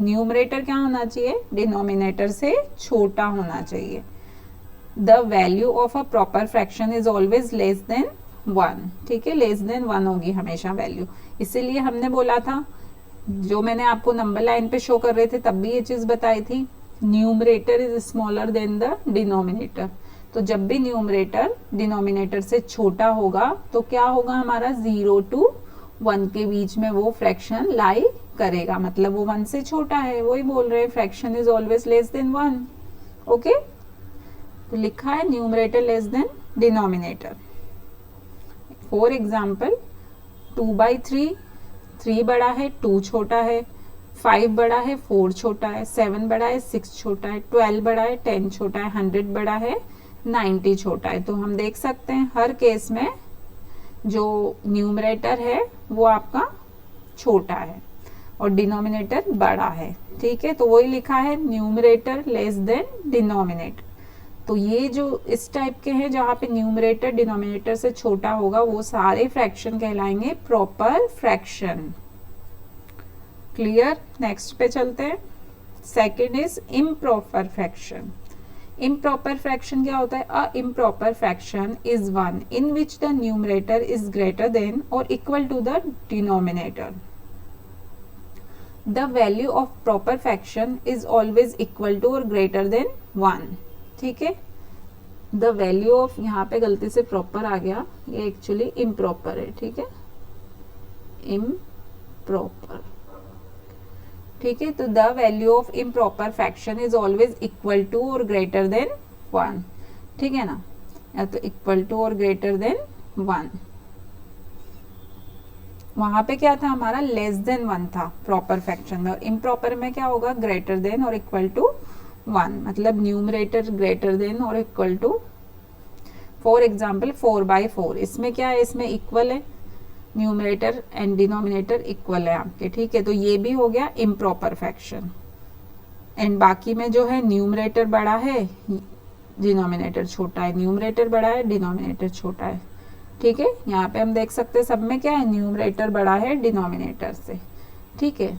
Numerator क्या होना चाहिए, डिनोमिनेटर से छोटा होना चाहिए। The value of a proper fraction is always less than 1। ठीक है, लेस देन 1 होगी हमेशा वैल्यू, इसीलिए हमने बोला था जो मैंने आपको नंबर लाइन पे शो कर रहे थे तब भी ये चीज बताई थी, numerator is smaller than the denominator. तो जब भी न्यूमरेटर डिनोमिनेटर से छोटा होगा तो क्या होगा हमारा, 0 to 1 के बीच में वो फ्रैक्शन लाई करेगा, मतलब वो 1 से छोटा है। वही बोल रहे हैं fraction is always less than 1। Okay, तो लिखा है numerator less than denominator. For example 2/3, 3 बड़ा है 2 छोटा है, 5 बड़ा है 4 छोटा है, 7 बड़ा है 6 छोटा है, 12 बड़ा है 10 छोटा है, 100 बड़ा है 90 छोटा है। तो हम देख सकते हैं हर केस में जो न्यूमरेटर है वो आपका छोटा है और डिनोमिनेटर बड़ा है। ठीक है, तो वही लिखा है न्यूमरेटर लेस देन डिनोमिनेटर। तो ये जो इस टाइप के हैं जहां पे न्यूमरेटर डिनोमिनेटर से छोटा होगा वो सारे फ्रैक्शन कहलाएंगे प्रॉपर फ्रैक्शन। क्लियर, नेक्स्ट पे चलते हैं। Second is improper fraction. Improper fraction क्या होता है, a improper fraction is one in which the numerator is greater than और equal to the denominator. The value of proper fraction is always equal to और greater than 1। ठीक है, the value of, यहाँ पे गलती से प्रॉपर आ गया, ये एक्चुअली इम्प्रॉपर है। ठीक है, इम्प्रॉपर। ठीक है, तो the value of improper fraction is always equal to और ग्रेटर देन 1। ठीक है ना, या तो इक्वल टू और ग्रेटर देन 1। वहां पे क्या था हमारा, लेस देन 1 था प्रॉपर फ्रैक्शन में, और इम्प्रॉपर में क्या होगा, ग्रेटर देन और इक्वल टू 1, मतलब न्यूमरेटर ग्रेटर देन और इक्वल टू। फॉर एग्जाम्पल 4/4, इसमें क्या है, इसमें इक्वल है, न्यूमरेटर एंड डिनोमिनेटर इक्वल है आपके। ठीक है, तो ये भी हो गया इम्प्रॉपर फ्रैक्शन। एंड बाकी में जो है न्यूमरेटर बड़ा है डिनोमिनेटर छोटा है, न्यूमरेटर बड़ा है डिनोमिनेटर छोटा है। ठीक है, यहाँ पे हम देख सकते हैं सब में क्या है, न्यूमरेटर बड़ा है डिनोमिनेटर से। ठीक है,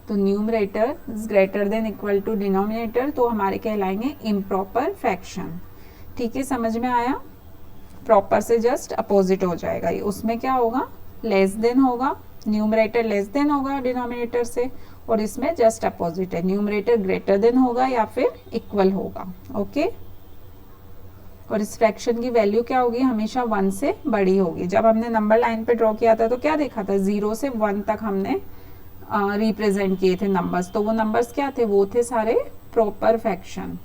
तो numerator is greater than equal to denominator, तो हमारे कहलाएंगे इम्प्रॉपर फ्रैक्शन। ठीक है, समझ में आया। प्रॉपर से जस्ट अपोजिट हो जाएगा ये, उसमें क्या होगा, लेस देन होगा, न्यूमरेटर लेस देन होगा डिनोमिनेटर से, और इसमें जस्ट अपोजिट है, न्यूमरेटर ग्रेटर देन होगा या फिर इक्वल होगा। ओके, और इस फ्रैक्शन की वैल्यू क्या होगी, हमेशा 1 से बड़ी होगी। जब हमने नंबर लाइन पे ड्रॉ किया था तो क्या देखा था, 0 से 1 तक हमने रिप्रेजेंट किए थे नंबर्स, तो वो नंबर्स क्या थे, वो थे सारे प्रॉपर फ्रैक्शन।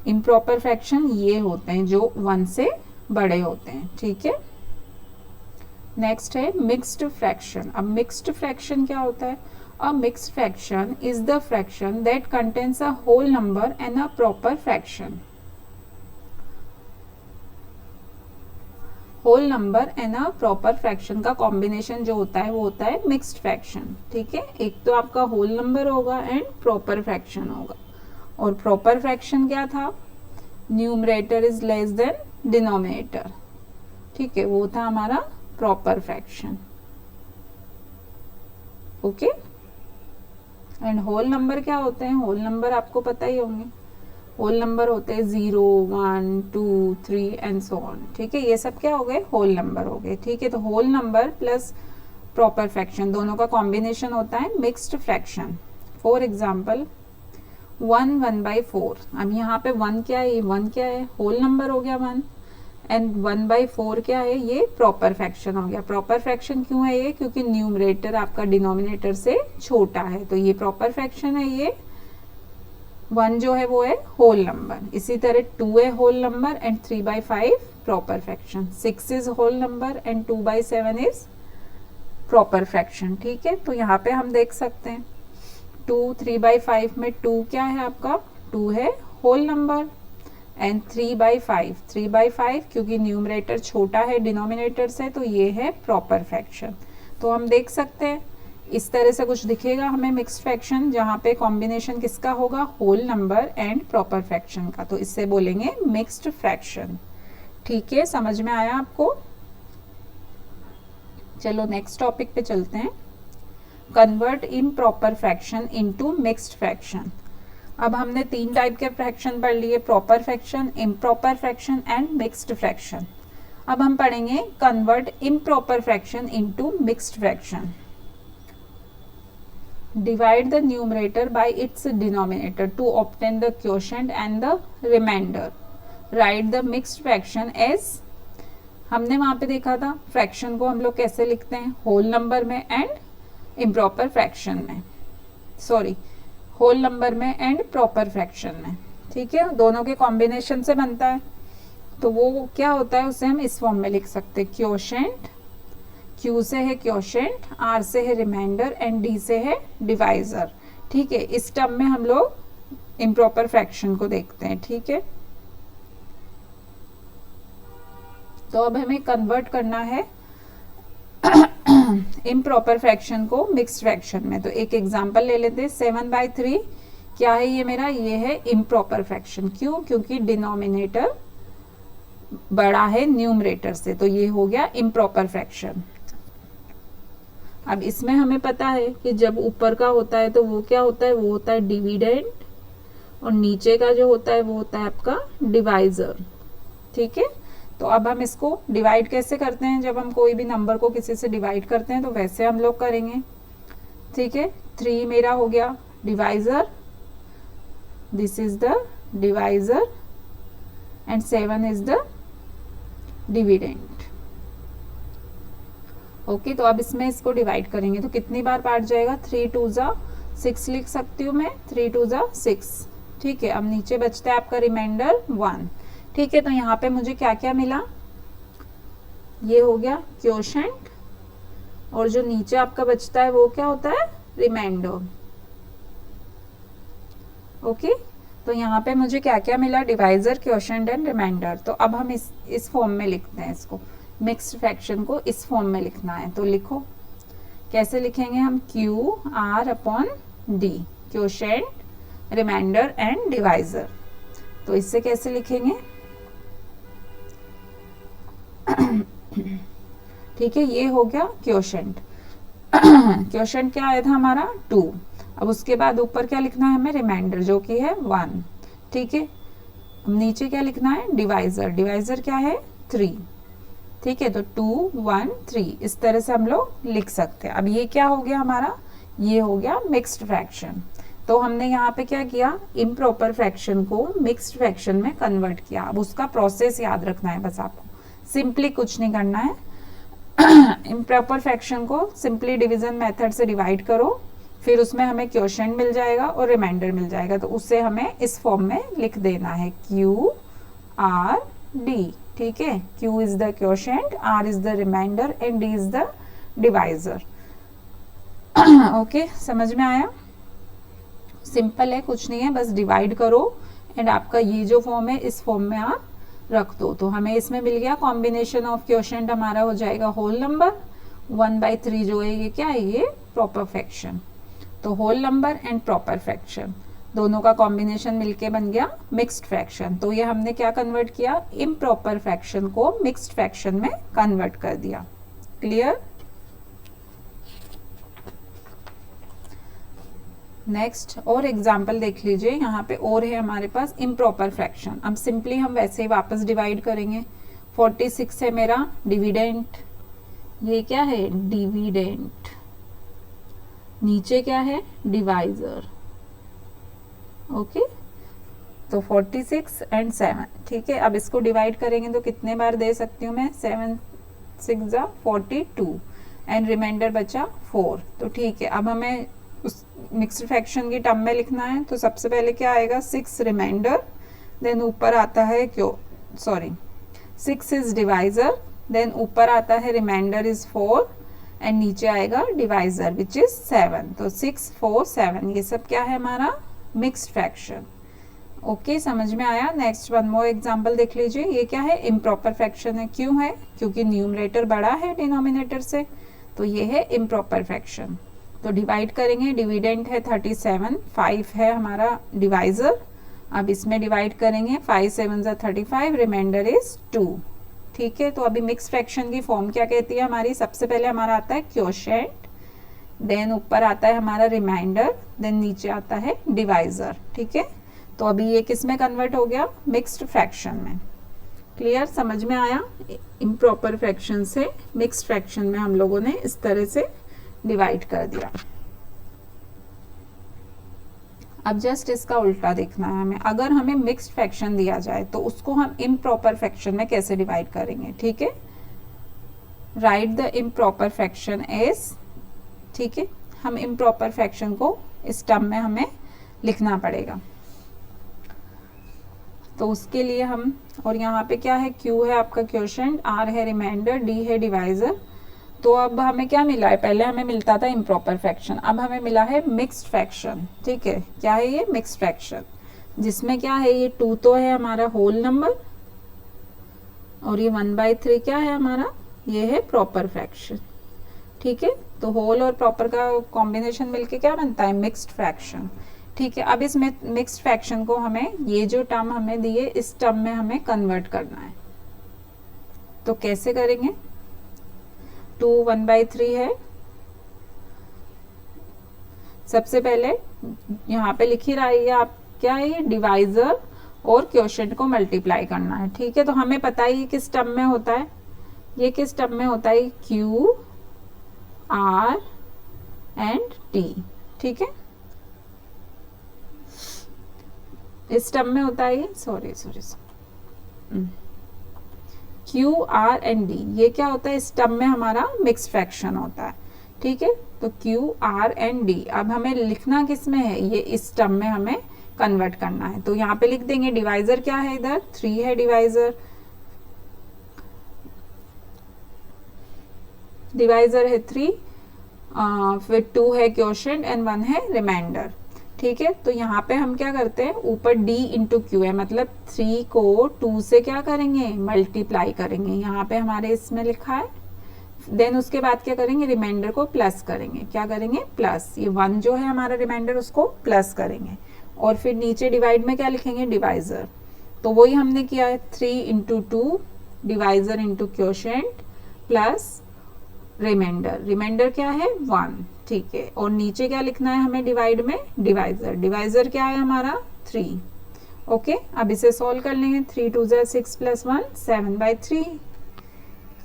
इम्प्रॉपर फ्रैक्शन ये होते हैं जो 1 से बड़े होते हैं। ठीक है, नेक्स्ट है मिक्स्ड फ्रैक्शन। अब मिक्स्ड फ्रैक्शन क्या होता है, a mixed fraction is the fraction that contains a whole number and a proper fraction. Whole number and a proper fraction का कॉम्बिनेशन जो होता है वो होता है मिक्स्ड फ्रैक्शन। ठीक है, एक तो आपका होल नंबर होगा एंड प्रॉपर फ्रैक्शन होगा। और प्रॉपर फ्रैक्शन क्या था, numerator is less than denominator. ठीक है, वो था हमारा proper fraction. Okay, and whole number क्या होते हैं, होल नंबर आपको पता ही होंगे, होल नंबर होते हैं 0, 1, 2, 3 एंड सो ऑन। ठीक है, ये सब क्या हो गए, होल नंबर हो गए। ठीक है, तो whole number plus proper fraction दोनों का कॉम्बिनेशन होता है मिक्स्ड फ्रैक्शन। For example 1/4। अब यहाँ पे 1 क्या है, 1 क्या है, होल नंबर हो गया 1, एंड 1/4 क्या है, ये प्रॉपर फ्रैक्शन हो गया। प्रॉपर फ्रैक्शन क्यों है ये, क्योंकि न्यूमरेटर आपका डिनोमिनेटर से छोटा है, तो ये प्रॉपर फ्रैक्शन है। ये 1 जो है वो है होल नंबर। इसी तरह 2 है whole number and 3/5 proper fraction. 6 is whole number and 2/7 is proper fraction. ठीक है, तो यहाँ पे हम देख सकते हैं 2, 3/5 में 2 क्या है आपका, 2 है होल नंबर, एंड 3/5 क्योंकि न्यूमरेटर छोटा है डिनोमिनेटर से, तो ये है प्रॉपर फ्रैक्शन। तो हम देख सकते हैं इस तरह से कुछ दिखेगा हमें मिक्स्ड फ्रैक्शन, जहाँ पे कॉम्बिनेशन किसका होगा, whole number and proper fraction का, तो इससे बोलेंगे मिक्स्ड फ्रैक्शन। ठीक है, समझ में आया आपको। चलो नेक्स्ट टॉपिक पे चलते हैं, convert improper fraction into mixed fraction. अब हमने 3 टाइप के फ्रैक्शन पढ़ लिए, proper fraction, improper fraction and mixed fraction. अब हम पढ़ेंगे convert improper fraction into mixed fraction. Divide the numerator by its denominator to obtain the quotient and the remainder. Write the mixed fraction as, हमने वहां पे देखा था fraction को हम लोग कैसे लिखते हैं, होल नंबर में एंड इम्प्रॉपर फ्रैक्शन में, सॉरी होल नंबर में एंड प्रॉपर फ्रैक्शन में। ठीक है, दोनों के कॉम्बिनेशन से बनता है। तो वो क्या होता है, उसे हम इस फॉर्म में लिख सकते हैं, क्वोशंट, Q से है क्वोशंट, R से है रिमाइंडर एंड D से है डिवाइजर। ठीक है, इस टर्म में हम लोग इम्प्रॉपर फ्रैक्शन को देखते हैं। ठीक है, तो अब हमें कन्वर्ट करना है इम्प्रॉपर फ्रैक्शन को मिक्स्ड फ्रैक्शन में। तो एक एग्जांपल ले लेते हैं, 7/3 क्या है ये मेरा, ये है इम्प्रॉपर फ्रैक्शन। क्यों, क्योंकि डिनोमिनेटर बड़ा है न्यूमरेटर से, तो ये हो गया इम्प्रॉपर फ्रैक्शन। अब इसमें हमें पता है कि जब ऊपर का होता है तो वो क्या होता है, वो होता है डिविडेंड, और नीचे का जो होता है वो होता है आपका डिवाइजर। ठीक है, तो अब हम इसको डिवाइड कैसे करते हैं, जब हम कोई भी नंबर को किसी से डिवाइड करते हैं तो वैसे हम लोग करेंगे। ठीक है, 3 मेरा हो गया divisor, this is the divisor and 7 is the dividend. Okay, तो अब इसमें इसको डिवाइड करेंगे तो कितनी बार पार्ट जाएगा, 3 2 जा 6 लिख सकती हूँ मैं, 3 2 जा 6। ठीक है, अब नीचे बचता है आपका रिमाइंडर 1। ठीक है, तो यहाँ पे मुझे क्या क्या मिला, ये हो गया क्वोशंट, और जो नीचे आपका बचता है वो क्या होता है, रिमाइंडर। ओके, तो यहाँ पे मुझे क्या क्या मिला, डिवाइजर, क्वोशंट एंड रिमाइंडर। तो अब हम इस फॉर्म में लिखते हैं इसको, मिक्स्ड फ्रैक्शन को इस फॉर्म में लिखना है। तो लिखो, कैसे लिखेंगे हम, QR/D, quotient, reminder and divisor. तो इससे कैसे लिखेंगे ठीक है, ये हो गया क्वोशंट। क्वोशंट क्या आया था हमारा 2। अब उसके बाद ऊपर क्या लिखना है हमें, रिमाइंडर जो कि है 1। ठीक है, नीचे क्या लिखना है, डिवाइजर, डिवाइजर क्या है 3। ठीक है, तो 2 1 3 इस तरह से हम लोग लिख सकते हैं। अब ये क्या हो गया हमारा, ये हो गया मिक्स्ड फ्रैक्शन। तो हमने यहाँ पे क्या किया, इम्प्रॉपर फ्रैक्शन को मिक्स्ड फ्रैक्शन में कन्वर्ट किया। अब उसका प्रोसेस याद रखना है बस आपको, सिंपली कुछ नहीं करना है। इम्प्रॉपर फ्रैक्शन को सिंपली डिवीजन मेथड से डिवाइड करो, फिर उसमें हमें क्वोशंट मिल जाएगा और रिमाइंडर मिल जाएगा, तो उससे हमें इस फॉर्म में लिख देना है, QR/D। ठीक है, Q is the quotient, R is the remainder and D is the divisor. Okay, समझ में आया, सिंपल है, कुछ नहीं है, बस डिवाइड करो एंड आपका ये जो फॉर्म है इस फॉर्म में आप रख दो। तो हमें इसमें मिल गया कॉम्बिनेशन ऑफ क्वोशंट हमारा हो जाएगा होल नंबर, 1/3 जो है ये क्या है, ये प्रॉपर फ्रैक्शन। तो whole number and proper fraction दोनों का कॉम्बिनेशन मिलके बन गया मिक्स्ड फ्रैक्शन। तो ये हमने क्या कन्वर्ट किया, इम्प्रॉपर फ्रैक्शन को मिक्स्ड फ्रैक्शन में कन्वर्ट कर दिया। क्लियर, नेक्स्ट और एग्जाम्पल देख लीजिए, यहाँ पे और है हमारे पास इम्प्रॉपर फ्रैक्शन। अब सिंपली हम वैसे ही वापस डिवाइड करेंगे। 46 है मेरा डिविडेंट, ये क्या है डिविडेंट, नीचे क्या है डिवाइजर। ओके, तो 46 एंड 7। ठीक है, अब इसको डिवाइड करेंगे तो कितने बार दे सकती हूँ मैं, 7 6 जा 42 एंड रिमाइंडर बचा 4। तो ठीक है, अब हमें उस मिक्स्ड फ्रैक्शन की टर्म में लिखना है। तो सबसे पहले क्या आएगा, 6 रिमाइंडर, देन ऊपर आता है 6 इज डिवाइजर, देन ऊपर आता है रिमाइंडर इज 4 एंड नीचे आएगा डिवाइजर विच इज 7। तो 6 4 7 ये सब क्या है हमारा मिक्स्ड फ्रैक्शन। ओके, समझ में आया। नेक्स्ट वन मोर एग्जांपल देख लीजिए, ये क्या है इम्प्रॉपर फ्रैक्शन है। क्यों है, क्योंकि न्यूमरेटर बड़ा है डिनोमिनेटर से, तो ये है इम्प्रॉपर फ्रैक्शन। तो डिवाइड करेंगे, डिविडेंट है 37, 5 है हमारा डिवाइजर। अब इसमें डिवाइड करेंगे, 5 7 जा 35, रिमाइंडर इज 2। ठीक है, तो अभी मिक्स फ्रैक्शन की फॉर्म क्या कहती है हमारी, सबसे पहले हमारा आता है क्वोशंट, देन ऊपर आता है हमारा रिमाइंडर, देन नीचे आता है डिवाइजर। ठीक है, तो अभी ये किस में कन्वर्ट हो गया, मिक्स्ड फ्रैक्शन में। क्लियर, समझ में आया। इम्प्रॉपर फ्रैक्शन से मिक्स्ड फ्रैक्शन में हम लोगों ने इस तरह से डिवाइड कर दिया। अब जस्ट इसका उल्टा देखना है हमें। अगर हमें मिक्स्ड फ्रैक्शन दिया जाए तो उसको हम इम्प्रॉपर फ्रैक्शन में कैसे डिवाइड करेंगे, ठीक है। Write the improper fraction as, ठीक है। हम इम्प्रॉपर फ्रैक्शन को इस टर्म में हमें लिखना पड़ेगा। तो उसके लिए हम, और यहाँ पे क्या है, Q है आपका क्वोशिएंट, R है रिमाइंडर, D है डिवाइजर। तो अब हमें क्या मिला है, पहले हमें मिलता था इम्प्रॉपर फ्रैक्शन, अब हमें मिला है मिक्स्ड फ्रैक्शन, ठीक है। क्या है ये, मिक्स्ड फ्रैक्शन, जिसमें क्या है, ये 2 तो है हमारा होल नंबर, और ये 1/3 क्या है हमारा, ये है प्रॉपर फ्रैक्शन, ठीक है। तो होल और प्रॉपर का कॉम्बिनेशन मिलके क्या बनता है, मिक्स्ड फ्रैक्शन, ठीक है। अब इस मिक्स्ड फ्रैक्शन को हमें, ये जो टर्म हमें दिए, इस टर्म में हमें कन्वर्ट करना है। तो कैसे करेंगे, 2 1/3 है। सबसे पहले यहाँ पे लिख ही रहा है आप, क्या है ये, डिवाइजर और क्वोशिएंट को मल्टीप्लाई करना है, ठीक है। तो हमें पता है ये किस टर्म में होता है, ये किस टर्म में होता है, Q R एंड T, ठीक है। इस टर्म में होता है ये, sorry Q R and D, ये क्या होता है, इस टर्म में हमारा मिक्स्ड फ्रैक्शन होता है, ठीक है। तो Q R एंड D, अब हमें लिखना किस में है, ये इस टर्म में हमें कन्वर्ट करना है। तो यहाँ पे लिख देंगे, डिवाइजर क्या है, इधर 3 है डिवाइजर, डिवाइजर है 3, फिर 2 है क्वोशिएंट एंड 1 है रिमाइंडर, ठीक है। तो यहाँ पे हम क्या करते हैं, ऊपर D इंटू क्यू है, मतलब 3 को 2 से क्या करेंगे, मल्टीप्लाई करेंगे, यहाँ पे हमारे इसमें लिखा है। देन उसके बाद क्या करेंगे, रिमाइंडर को प्लस करेंगे, क्या करेंगे, प्लस, ये 1 जो है हमारा रिमाइंडर, उसको प्लस करेंगे, और फिर नीचे डिवाइड में क्या लिखेंगे, डिवाइजर। तो वही हमने किया है, 3 into 2 divisor into quotient plus remainder, remainder क्या है 1, ठीक है। और नीचे क्या लिखना है हमें डिवाइड में, डिवाइजर, डिवाइजर क्या है हमारा 3, ओके। अब इसे सॉल्व कर लेंगे, 3 2 6 + 1 7/3,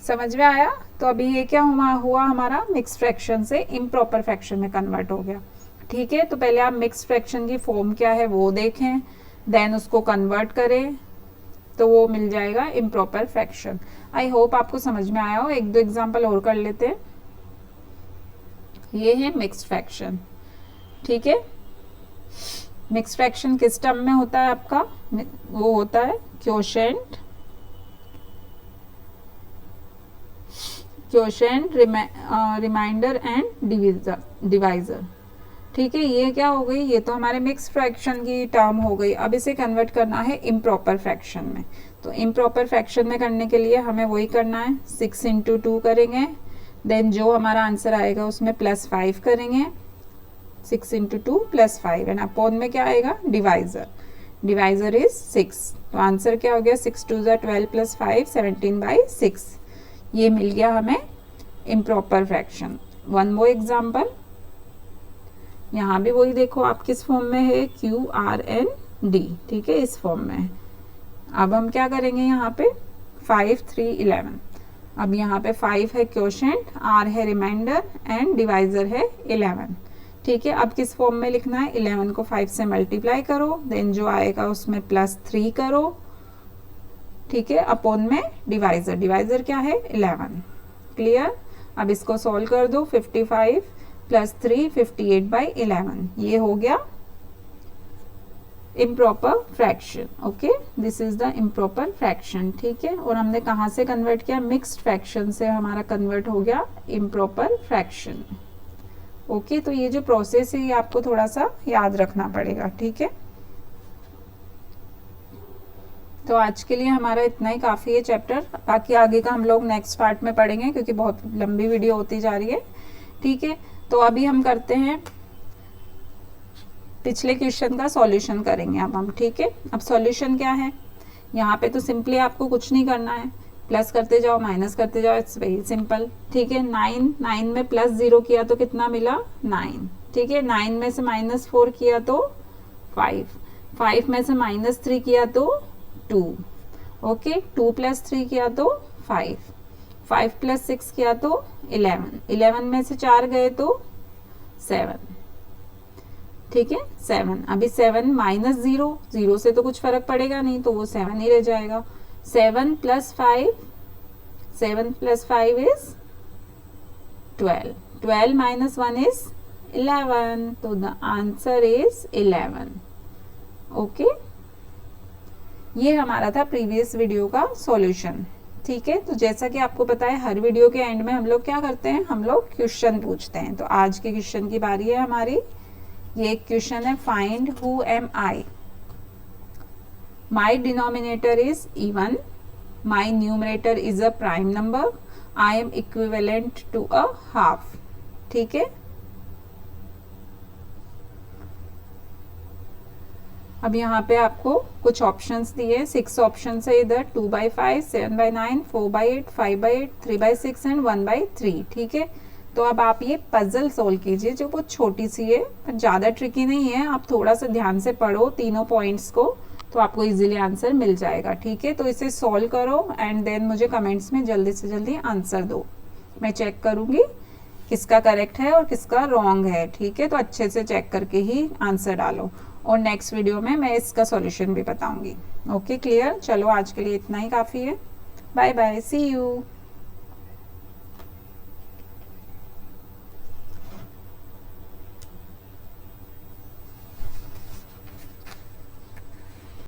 समझ में आया। तो अभी ये क्या हुआ हमारा, मिक्स फ्रैक्शन से इम्प्रॉपर फ्रैक्शन में कन्वर्ट हो गया, ठीक है। तो पहले आप मिक्स फ्रैक्शन की फॉर्म क्या है वो देखें, देन उसको कन्वर्ट करें, तो वो मिल जाएगा इम्प्रॉपर फ्रैक्शन। आई होप आपको समझ में आया हो। 1-2 एग्जाम्पल और कर लेते हैं। ये है मिक्स्ड फ्रैक्शन, ठीक है। मिक्स्ड फ्रैक्शन किस टर्म में होता है आपका, वो होता है क्वोशिएंट रिमाइंडर एंड डिवाइजर, ठीक है। ये क्या हो गई, ये तो हमारे मिक्स फ्रैक्शन की टर्म हो गई। अब इसे कन्वर्ट करना है इम्प्रॉपर फ्रैक्शन में। तो इम्प्रॉपर फ्रैक्शन में करने के लिए हमें वही करना है, 6 इंटू 2 करेंगे, देन जो हमारा आंसर आएगा उसमें +5 करेंगे, 6 इंटू 2 +5, एंड अपॉन में क्या आएगा, डिवाइजर, डिवाइजर इज 6। तो आंसर क्या हो गया, 6 2 12 + 5 17/6, ये मिल गया हमें इम्प्रॉपर फ्रैक्शन। 1 मोर एग्जाम्पल, यहाँ भी वही देखो आप किस फॉर्म में है, Q R N D, ठीक है, इस फॉर्म में है। अब हम क्या करेंगे, यहाँ पे 5 3 11, अब यहाँ पे 5 है क्वोशिएंट, R है रिमाइंडर एंड डिवाइजर है 11, ठीक है। अब किस फॉर्म में लिखना है, 11 को 5 से मल्टीप्लाई करो, देन जो आएगा उसमें +3 करो, ठीक है, अपॉन में डिवाइजर, डिवाइजर क्या है 11, क्लियर। अब इसको सॉल्व कर दो, 55 + 3 58/11, ये हो गया improper fraction, okay, this is the improper fraction, ठीक है। और हमने कहाँ से कन्वर्ट किया, मिक्स्ड फ्रैक्शन से हमारा कन्वर्ट हो गया इम्प्रॉपर फ्रैक्शन, ओके। तो ये जो प्रोसेस है ये आपको थोड़ा सा याद रखना पड़ेगा, ठीक है। तो आज के लिए हमारा इतना ही काफ़ी है चैप्टर, बाकी आगे का हम लोग नेक्स्ट पार्ट में पढ़ेंगे क्योंकि बहुत लंबी वीडियो होती जा रही है, ठीक है। तो अभी हम करते हैं पिछले क्वेश्चन का सॉल्यूशन करेंगे अब हम, ठीक है। अब सॉल्यूशन क्या है, यहाँ पे तो सिंपली आपको कुछ नहीं करना है, प्लस करते जाओ माइनस करते जाओ, इट्स वेरी सिंपल, ठीक है। 9 में +0 किया तो कितना मिला 9, ठीक है। 9 में से -4 किया तो 5 में से -3 किया तो 2, ओके, 2 + 3 किया तो 5, 5 + 6 किया तो 11, 11 में से 4 गए तो 7, ठीक है 7। अभी 7 - 0, 0 से तो कुछ फर्क पड़ेगा नहीं, तो वो 7 ही रह जाएगा। 7 + 5, 7 + 5 इज 12, 12 - 1 इज 11, तो द आंसर इज 11। ओके, ये हमारा था प्रीवियस वीडियो का सॉल्यूशन। ठीक है, तो जैसा कि आपको पता है हर वीडियो के एंड में हम लोग क्या करते हैं, हम लोग क्वेश्चन पूछते हैं। तो आज के क्वेश्चन की बारी है हमारी। ये एक क्वेश्चन है, find who am I, my denominator is even, my numerator is a prime number, I am equivalent to a half. ठीक है, अब यहाँ पे आपको कुछ ऑप्शंस दिए, 6 ऑप्शंस है इधर, 2/5, 7/9, 4/8, 5/8, 3/6 एंड 1/3। ठीक है, तो अब आप ये पजल सोल्व कीजिए, जो बहुत छोटी सी है पर ज़्यादा ट्रिकी नहीं है। आप थोड़ा सा ध्यान से पढ़ो तीनों पॉइंट्स को, तो आपको इजीली आंसर मिल जाएगा। ठीक है, तो इसे सॉल्व करो एंड देन मुझे कमेंट्स में जल्दी से जल्दी आंसर दो। मैं चेक करूँगी किसका करेक्ट है और किसका रॉन्ग है। ठीक है, तो अच्छे से चेक करके ही आंसर डालो, और नेक्स्ट वीडियो में मैं इसका सॉल्यूशन भी बताऊंगी। Okay, clear. चलो आज के लिए इतना ही काफ़ी है। Bye bye, see you.